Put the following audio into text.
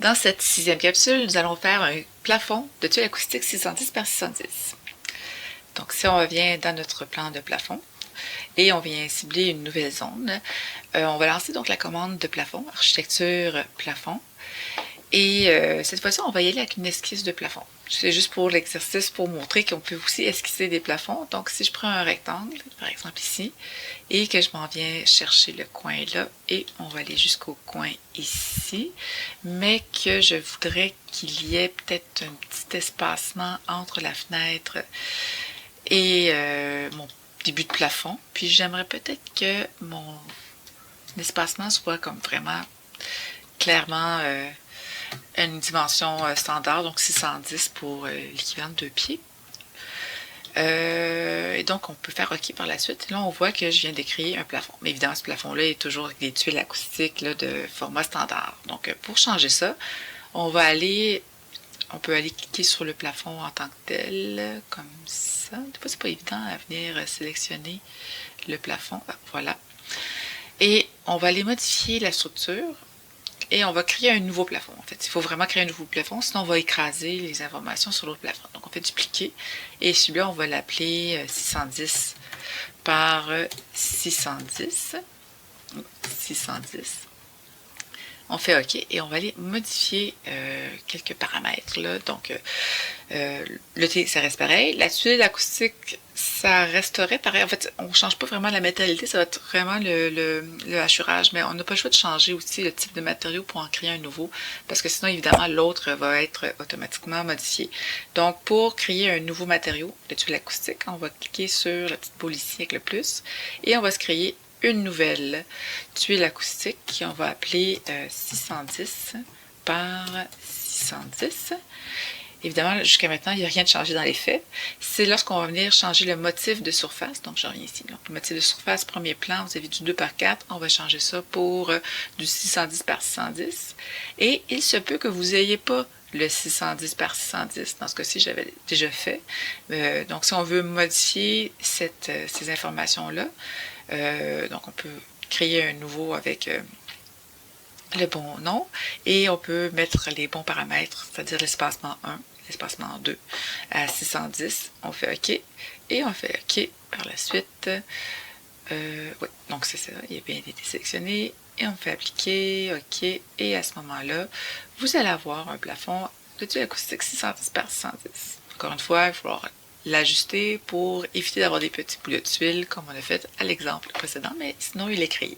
Dans cette 6e capsule, nous allons faire un plafond de tuiles acoustiques 610 par 610. Donc si on revient dans notre plan de plafond et on vient cibler une nouvelle zone, on va lancer donc la commande de plafond, architecture plafond. Et cette fois-ci, on va y aller avec une esquisse de plafond. C'est juste pour l'exercice, pour montrer qu'on peut aussi esquisser des plafonds. Donc, si je prends un rectangle, par exemple ici, et que je m'en viens chercher le coin là, et on va aller jusqu'au coin ici, mais que je voudrais qu'il y ait peut-être un petit espacement entre la fenêtre et mon début de plafond. Puis, j'aimerais peut-être que mon espacement soit comme vraiment clairement une dimension standard, donc 610 pour l'équivalent de 2 pieds. Et donc, on peut faire OK par la suite. Là, on voit que je viens de créer un plafond. Mais évidemment, ce plafond-là est toujours avec des tuiles acoustiques là, de format standard. Donc, pour changer ça, on peut aller cliquer sur le plafond en tant que tel, comme ça. Des fois, c'est pas évident à venir sélectionner le plafond. Ah, voilà. Et on va aller modifier la structure. Et on va créer un nouveau plafond. En fait, il faut vraiment créer un nouveau plafond, sinon on va écraser les informations sur l'autre plafond. Donc, on fait dupliquer. Et celui-là, on va l'appeler 610 par 610. 610. On fait OK et on va aller modifier quelques paramètres. Là. Donc, le T, ça reste pareil. La tuile acoustique, ça resterait pareil. En fait, on ne change pas vraiment la métallicité, ça va être vraiment le hachurage, mais on n'a pas le choix de changer aussi le type de matériau pour en créer un nouveau, parce que sinon, évidemment, l'autre va être automatiquement modifié. Donc, pour créer un nouveau matériau de tuile acoustique, on va cliquer sur la petite boule ici avec le plus, et on va se créer une nouvelle tuile acoustique qu'on va appeler 610 par 610. Évidemment, jusqu'à maintenant, il n'y a rien de changé dans les faits. C'est lorsqu'on va venir changer le motif de surface. Donc, je reviens ici. Donc, le motif de surface, premier plan, vous avez du 2 par 4. On va changer ça pour du 610 par 610. Et il se peut que vous n'ayez pas le 610 par 610. Dans ce cas-ci, j'avais déjà fait. Donc, si on veut modifier ces informations-là, donc on peut créer un nouveau avec le bon nom et on peut mettre les bons paramètres, c'est-à-dire l'espacement 1, l'espacement 2 à 610. On fait OK et on fait OK par la suite. Oui, donc c'est ça, il a bien été sélectionné et on fait appliquer, OK, et à ce moment-là, vous allez avoir un plafond de tuile acoustique 610 par 610. Encore une fois, il va falloir l'ajuster pour éviter d'avoir des petits bouts de tuiles comme on a fait à l'exemple précédent, mais sinon il est créé.